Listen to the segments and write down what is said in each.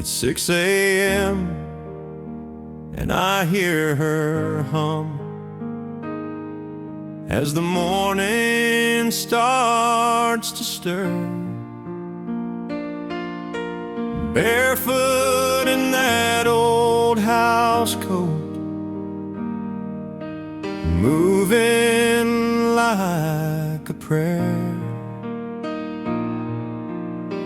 It's 6 a.m. and I hear her hum as the morning starts to stir. Barefoot in that old house coat, moving like a prayer.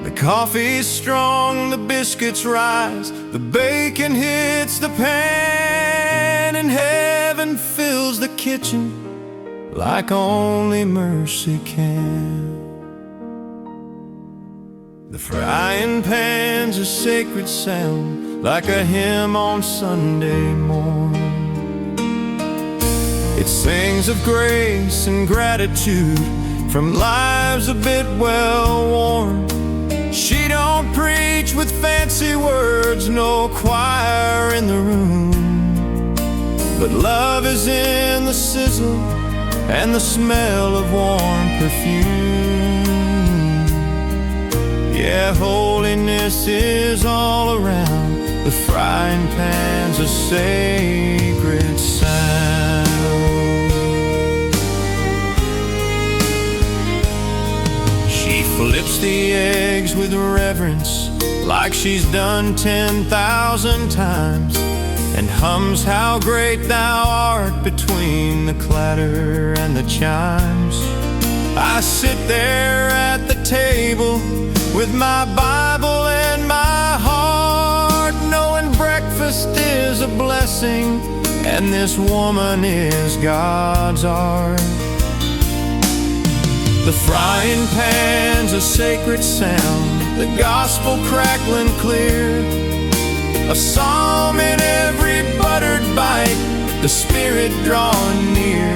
The coffee's strong, the biscuits rise, the bacon hits the pan, and heaven fills the kitchen like only mercy can. The frying pan's a sacred sound, like a hymn on Sunday morn. It sings of grace and gratitude from lives a bit well worn. She don't preach with fancy words, no choir in the room, but love is in the sizzle and the smell of warm perfume. Yeah, holiness is all around. The frying pan's a sacred sound. She flips the eggs with reverence, like she's done 10,000 times, and hums how great thou art between the clatter and the chimes. I sit there at the table with my Bible and my heart, knowing breakfast is a blessing and this woman is God's art. The frying pan's a sacred sound, the gospel crackling clear, a psalm in every buttered bite, the Spirit drawing near.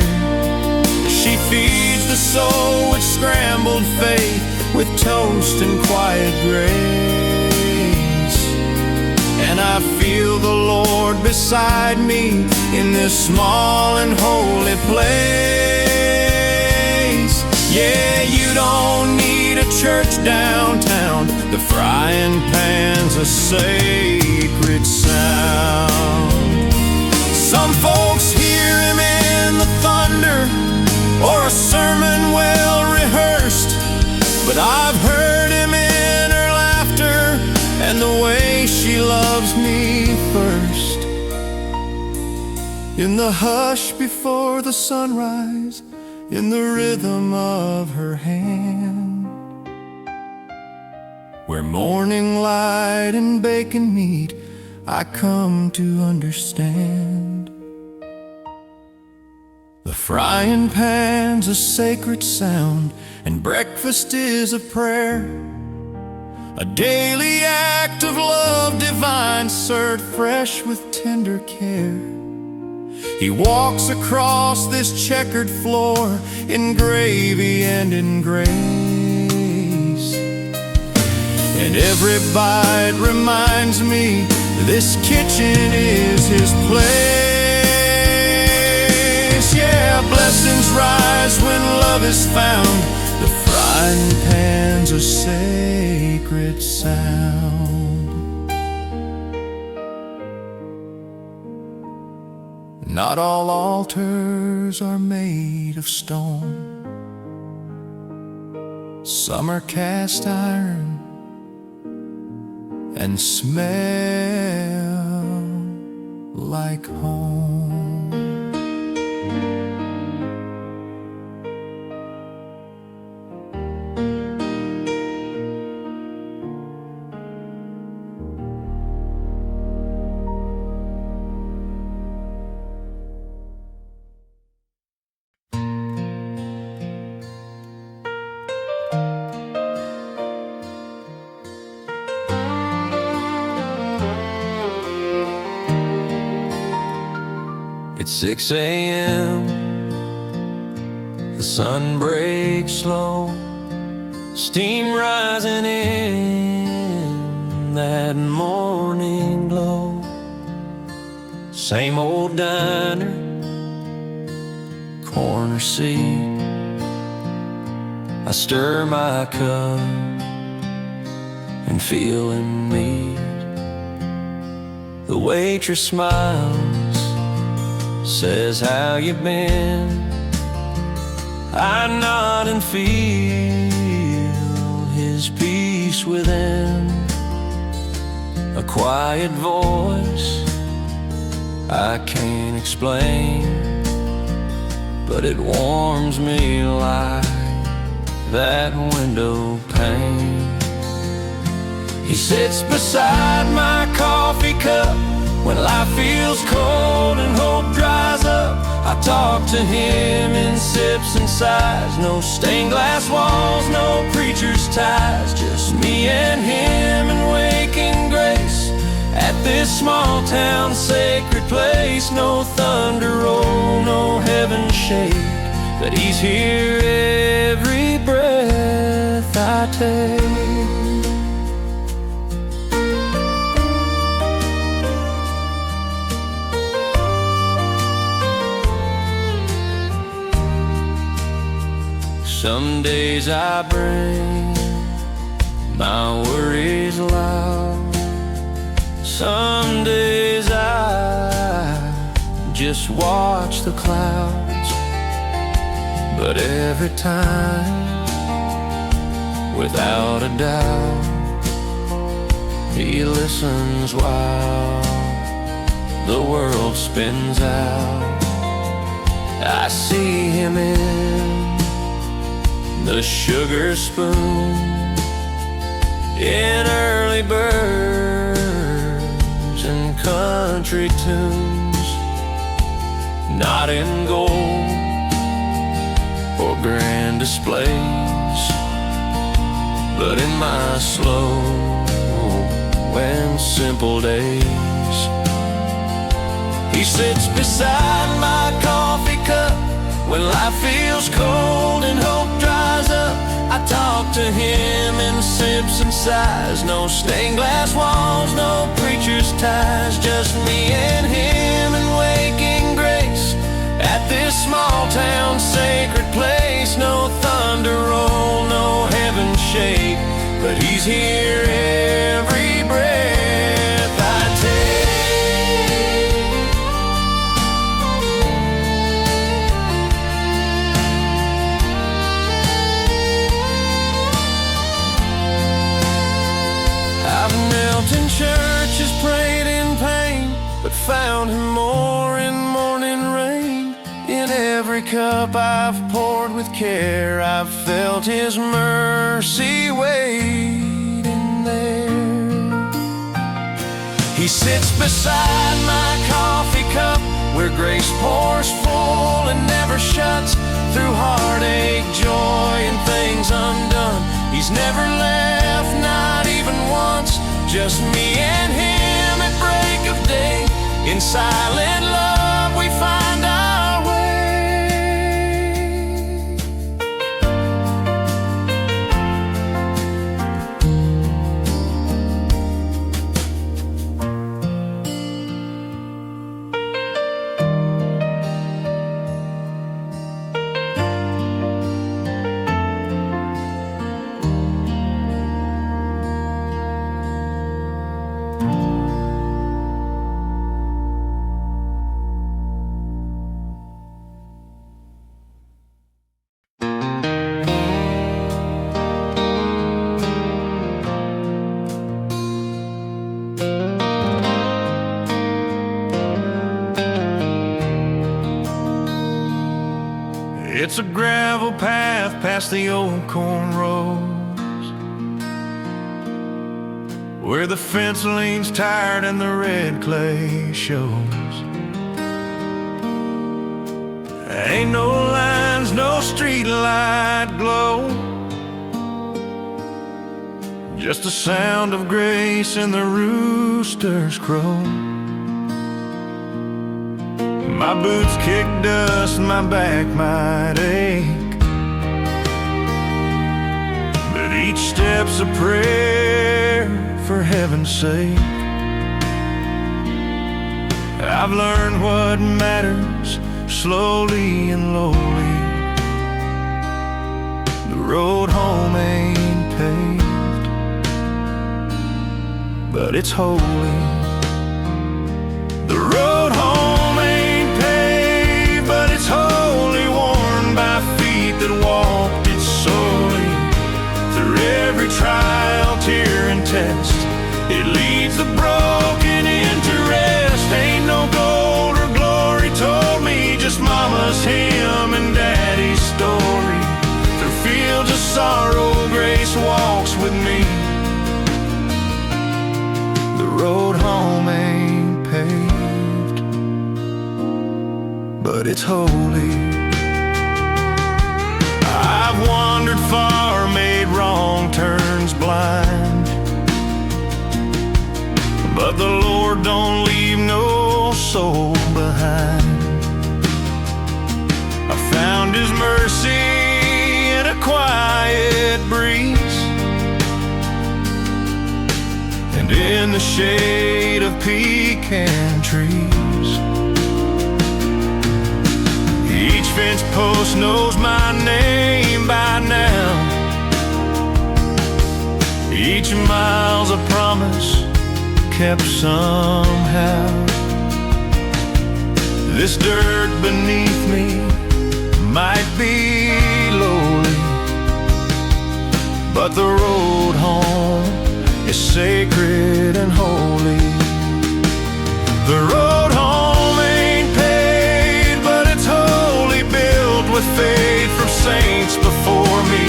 She feeds the soul with scrambled faith, with toast and quiet grace. And I feel the Lord beside me in this small and holy place. Yeah, you don't need a church downtown. The frying pan's a sacred sound. Some folks hear him in the thunder or a sermon well rehearsed, but I've heard him in her laughter and the way she loves me first. In the hush before the sunrise, in the rhythm of her hand, where morning light and bacon meet, I come to understand. The frying pan's a sacred sound, and breakfast is a prayer, a daily act of love divine, served fresh with tender care. He walks across this checkered floor in gravy and in grace, and every bite reminds me this kitchen is his place. Yeah, blessings rise when love is found. The frying pan's a sacred sound. Not all altars are made of stone. Some are cast iron and smell like home. It's 6 a.m. The sun breaks slow, steam rising in that morning glow. Same old diner, corner seat. I stir my cup and feel him meet The waitress smiles, says, "How you been?" I nod and feel his peace within. A quiet voice I can't explain, but it warms me like that window pane. He sits beside my coffee cup when life feels cold and hope dries up. I talk to him in sips and sighs. No stained glass walls, no preacher's ties, just me and him and waking grace at this small town sacred place. No thunder roll, no heaven shake, but he's here every breath I take. Some days I bring my worries loud. Some days I just watch the clouds. But every time, without a doubt, he listens while the world spins out. I see him in the sugar spoon, in early birds and country tunes, not in gold or grand displays, but in my slow and simple days. He sits beside my coffee cup when life feels cold and hope dries up. I talk to him in sips and sighs. No stained glass walls, no preacher's ties, just me and him and waking grace at this small town sacred place. No thunder roll, no heaven shake, but he's here every breath I take. I've knelt in churches, prayed in pain, but found him more in morning rain. In every cup I've poured with care, I've felt his mercy waiting there. He sits beside my coffee cup where grace pours full and never shuts. Through heartache, joy, and things undone, he's never left, not even once. Just me and him at break of day. In silent love we find our way. It's a gravel path past the old corn rows, where the fence leans tired and the red clay shows. Ain't no lines, no street light glow, just the sound of grace and the rooster's crow. My boots kick dust, my back might ache, but each step's a prayer for heaven's sake. I've learned what matters slowly and lowly. The road home ain't paved, but it's holy. but it's holy. I've wandered far, made wrong turns blind, but the Lord don't leave no soul behind. I found His mercy in a quiet breeze, and in the shade of pecan trees. Each fence post knows my name by now. Each mile's a promise kept somehow. This dirt beneath me might be lowly, but the road home is sacred and holy. The road home ain't paved, but it's wholly built with faith from saints before me.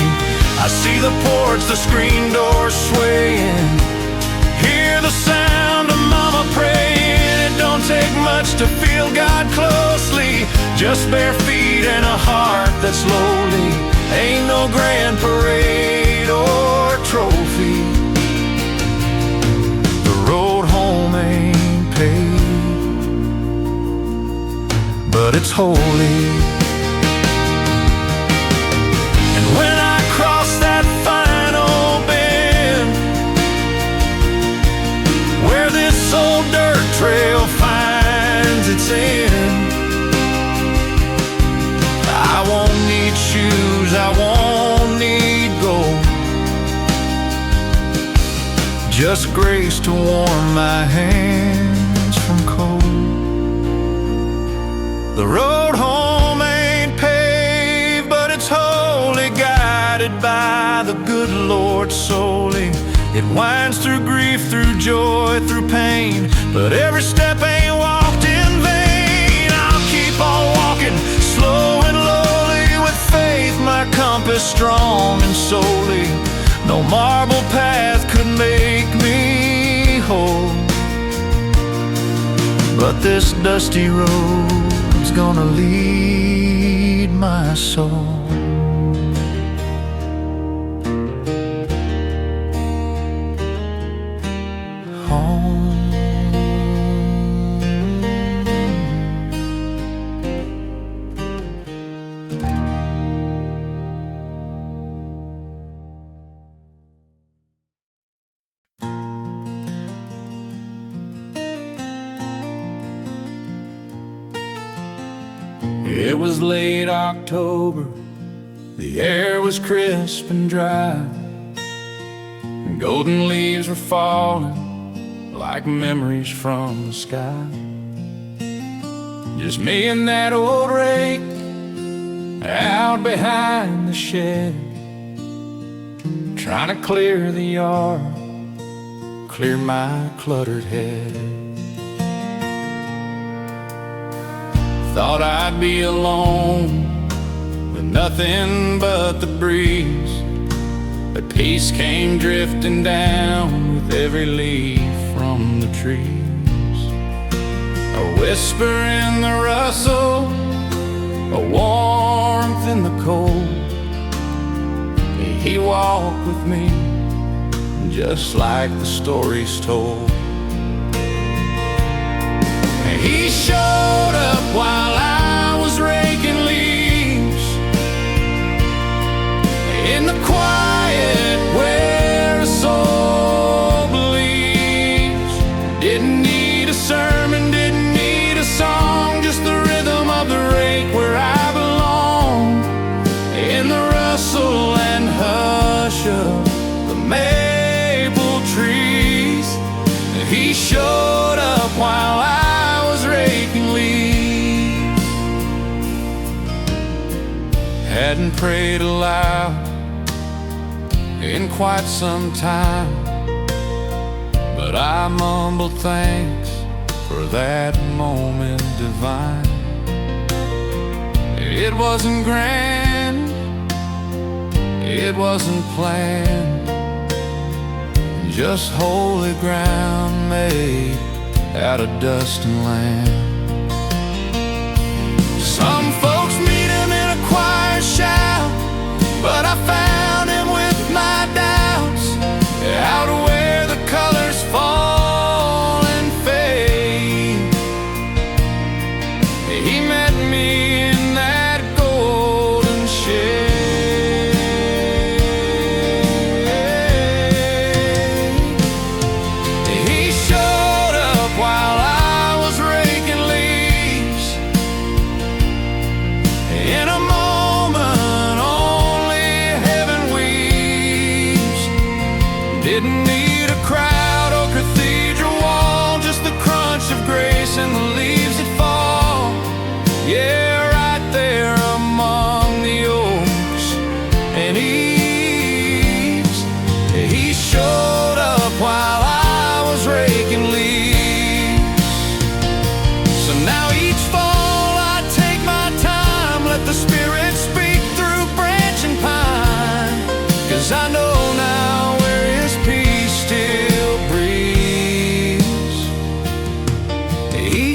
I see the porch, the screen door swaying, hear the sound of mama praying. It don't take much to feel God closely, just bare feet and a heart that's lowly. Ain't no grand parade or trophy. The road home ain't paved, but it's holy. And when I cross that final bend, where this old dirt trail finds its end, I won't need shoes, I won't need gold, just grace to warm my hands from cold. The road home ain't paved, but it's wholly guided by the good Lord solely. It winds through grief, through joy, through pain, but every step ain't walked in vain. I'll keep on walking, slow and lowly, with faith my compass strong and solely. No marble path could make me whole, but this dusty road's gonna lead my soul. It was late October, the air was crisp and dry, and golden leaves were falling like memories from the sky. Just me and that old rake out behind the shed, trying to clear the yard, clear my cluttered head. Thought I'd be alone with nothing but the breeze, but peace came drifting down with every leaf from the trees. A whisper in the rustle, a warmth in the cold. He walked with me just like the stories told. He showed up while I was raking leaves, in the quiet where a soul believes. Didn't need a sermon, didn't need a song, just the rhythm of the rake where I belong, in the rustle and hush of the maple trees. He showed up while I raking leaves. Hadn't prayed aloud in quite some time, but I mumbled thanks for that moment divine. It wasn't grand, it wasn't planned, just holy ground made out of dust and land.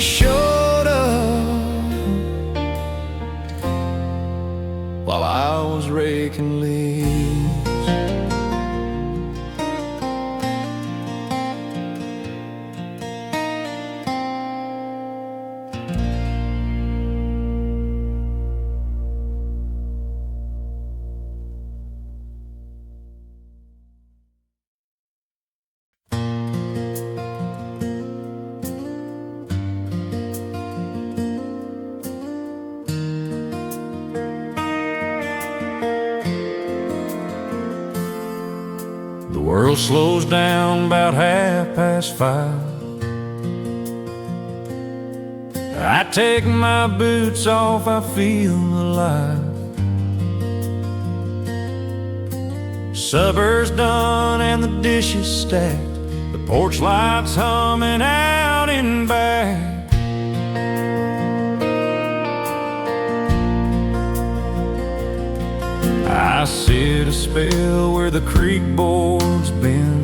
showed up while I was raking leaves. The world slows down about 5:30. I take my boots off, I feel alive. Supper's done and the dishes stacked, the porch lights humming out in back. I sit a spell where the creek board's been,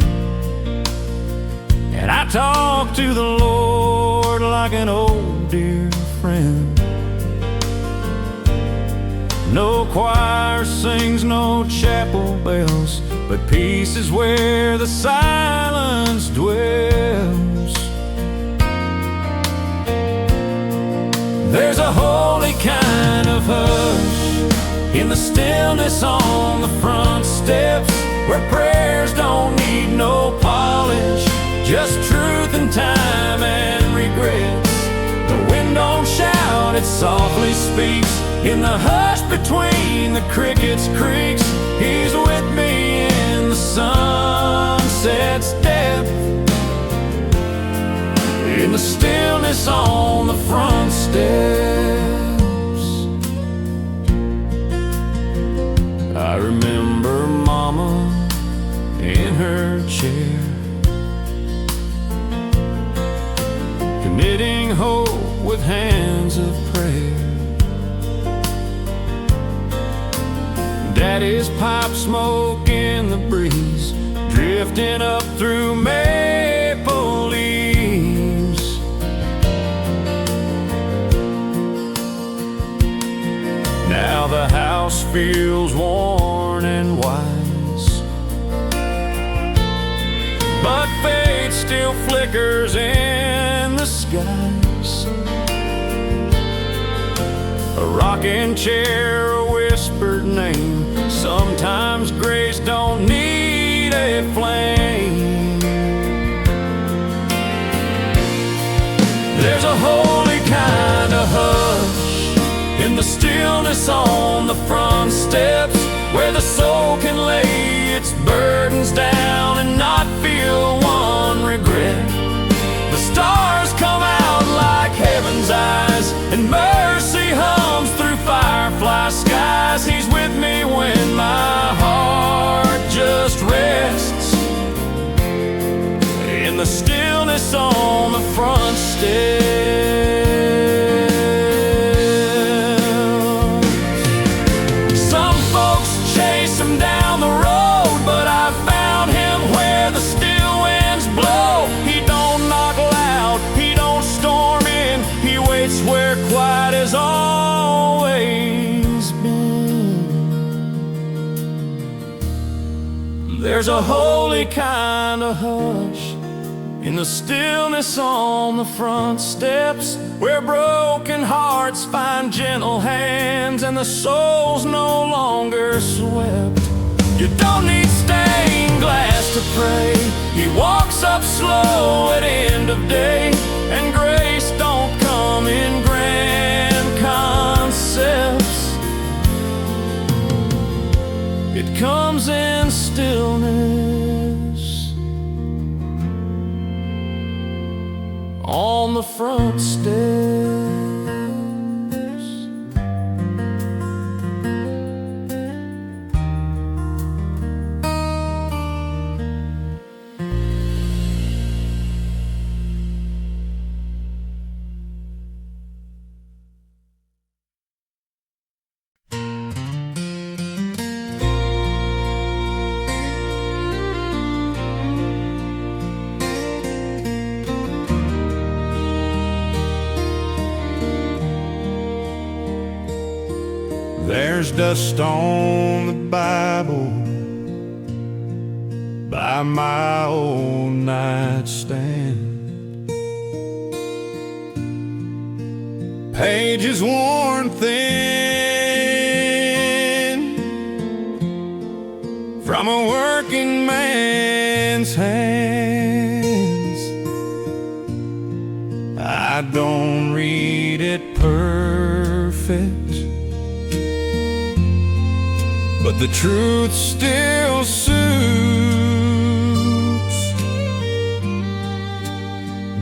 and I talk to the Lord like an old dear friend. No choir sings, no chapel bells, but peace is where the silence dwells. There's a holy kind of hush in the stillness on the front steps, where prayers don't need no polish, just truth and time and regrets. The wind don't shout, it softly speaks in the hush between the crickets' creaks. He's with me in the sunset's depth, in the stillness on the front steps. I remember Mama in her chair, committing hope with hands of prayer. Daddy's pipe smoke in the breeze, drifting up through maple leaves. Now the house feels worn and wise, but fate still flickers in the skies. A rocking chair, a whispered name, sometimes grace don't need a flame. There's a holy kind of hush in the stillness on the front steps, where the soul can lay its burdens down and not feel one regret. The stars come out like heaven's eyes, and mercy hums through firefly skies. He's with me when my heart just rests in the stillness on the front steps. Some folks chase him down the road, but I found him where the still winds blow. He don't knock loud, he don't storm in, he waits where quiet has always been. There's a holy kind of hush in the stillness on the front steps, where broken hearts find gentle hands and the soul's no longer swept. You don't need stained glass to pray, he walks up slow at end of day, and grace don't come in grand concepts, it comes in stillness on the front steps. There's dust on the Bible by my old nightstand. Pages worn thin from a working man's hands. I don't read it perfect, but the truth still suits.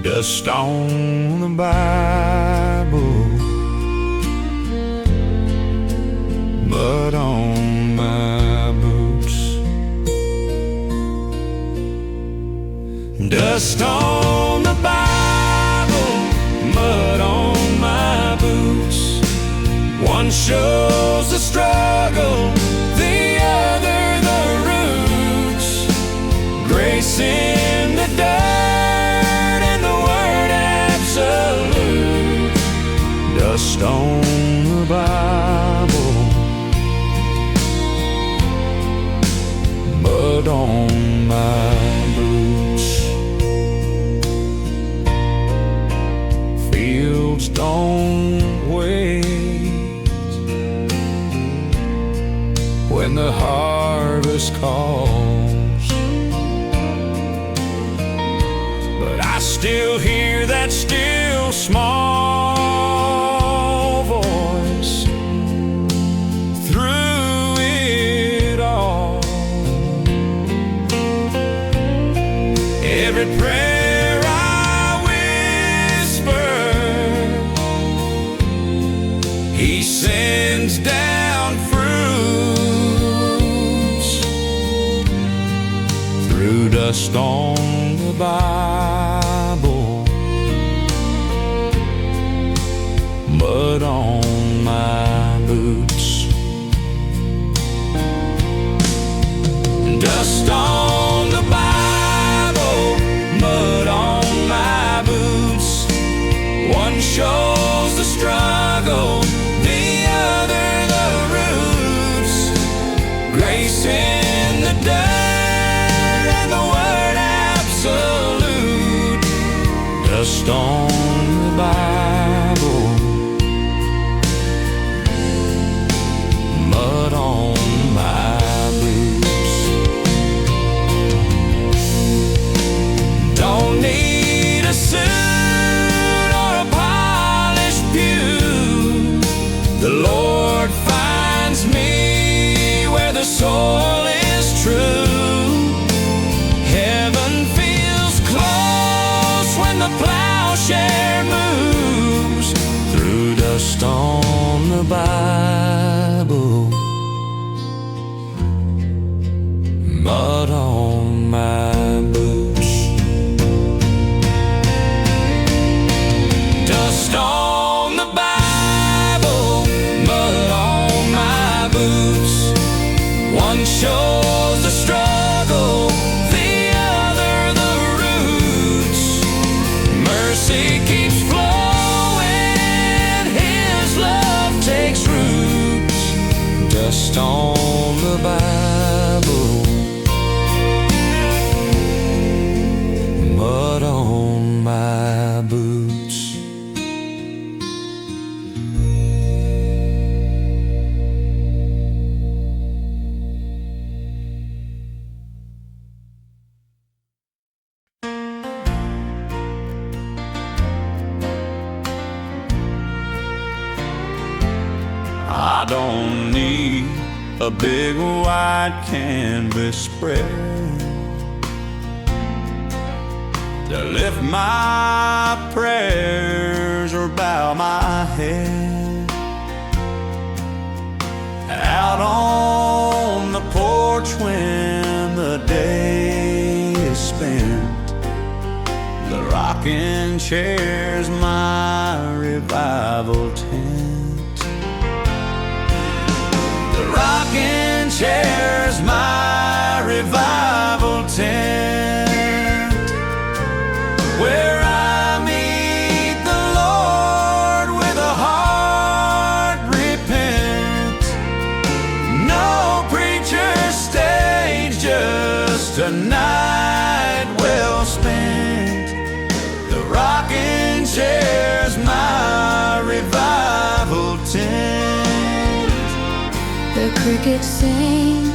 Dust on the Bible, mud on my boots. Dust on the Bible, mud on my boots. One shows the struggle, the other the roots. Grace in the dirt and the word absolute. Dust on the Bible, mud on my boots. Fields don't wait when the harvest calls, but I still hear that still small voice through it all. Every prayer I whisper, He sends down fruits through dust on the Bible, mud on my boots. Dust on the Bible, mud on my boots. One shows the struggle, the other the roots. Grace in the dirt and the word absolute. Dust on the Bible, mud on my boots. Don't need a suit or a polished pew. The Lord finds me where the soil is true. Heaven feels close when the plowshare moves through dust on the Bible, mud on my boots. Dust on the Bible, mud on my boots. One shows the struggle, the other the roots. Mercy keeps flowing, His love takes roots. Dust on the Bible, mud on my boots. I don't need a big white canvas spread to lift my prayers or bow my head. Out on the porch when the day is spent, the rocking chair's my revival tent. The rocking chair's my revival tent, where I meet the Lord with a heart repent. a night well spent. The rocking chair's my revival tent. The crickets sing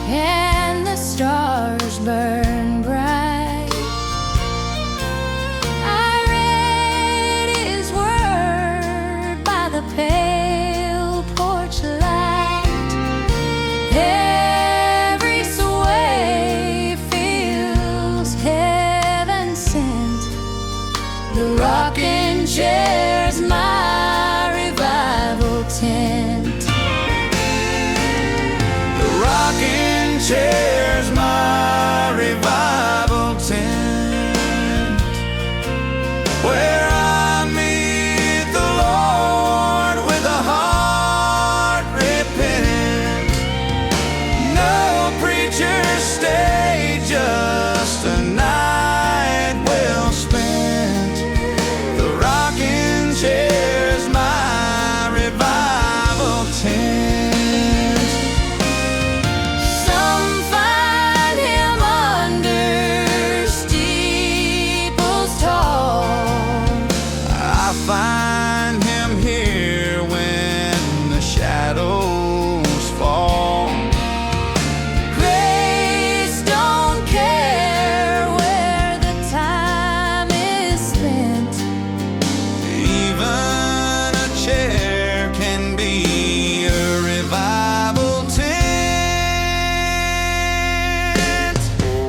and the stars burn bright. I read his word by the pale porch light. Every sway feels heaven sent. The rocking chair's my revival tent. The rocking chair's my revival tent, where I meet the Lord with a heart repentant. No preacher's stay, just a night well spent. The rocking chair's my revival tent. Some find him under steeples tall. I find him here when the shadows fall. Grace don't care where the time is spent. Even a chair can be a revival tent.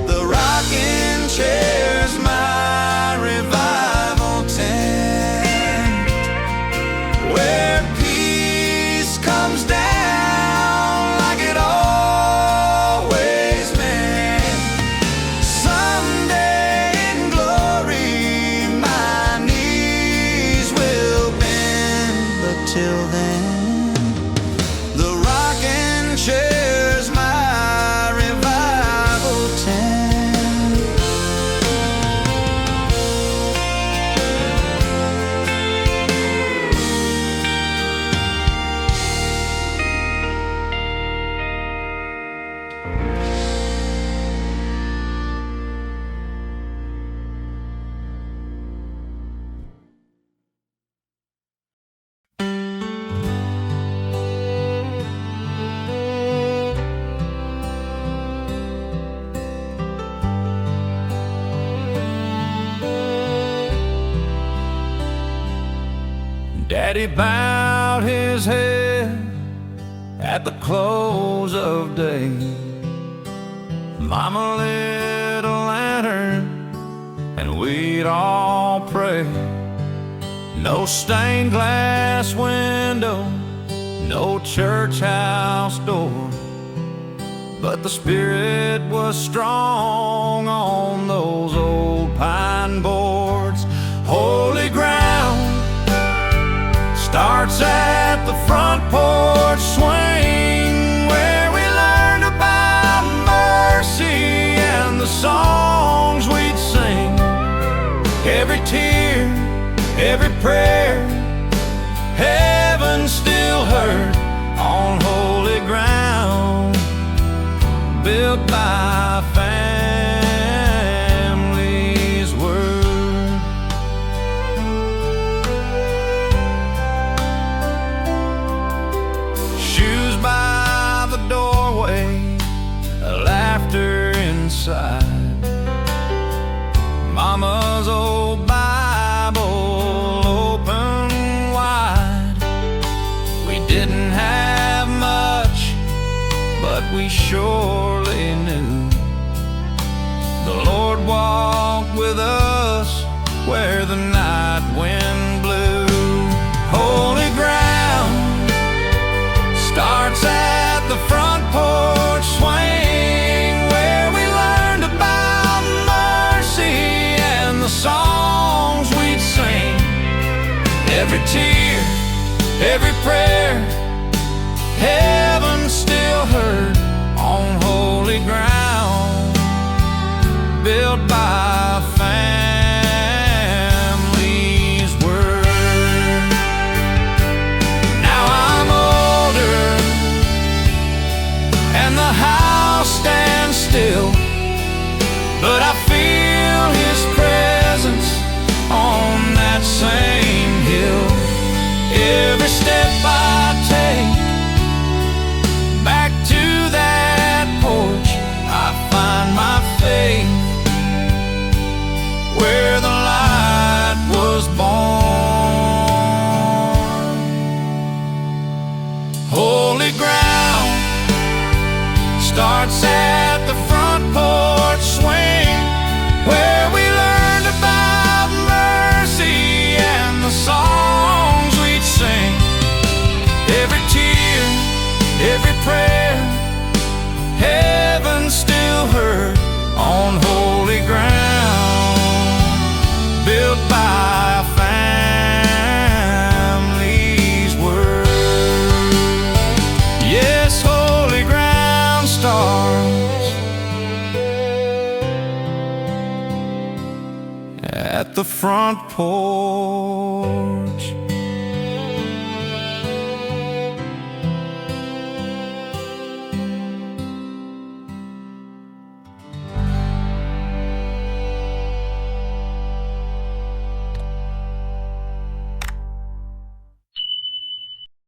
The rocking chair's my revival tent, where peace comes down like it always meant. Someday in glory my knees will bend, but till then the rocking chair's my revival tent. Daddy bowed his head at the close of day. Mama lit a lantern and we'd all pray. No stained glass window, no church house door, but the spirit was strong on those old pine boards. Holy ground starts at the front porch swing, where we learned about mercy and the songs we'd sing. Every tear, every prayer, heaven still heard on holy ground, built by family's word. Shoes by the doorway, laughter inside. Mama's old Bible open wide. We didn't have much, but we surely knew the Lord walked with us where the night wind blew. Holy ground starts at the front porch swing, where we learned about mercy and the songs we'd sing. Every tear, every prayer, heaven still heard on holy ground, built by family's word. Now I'm older and the house stands still, front porch.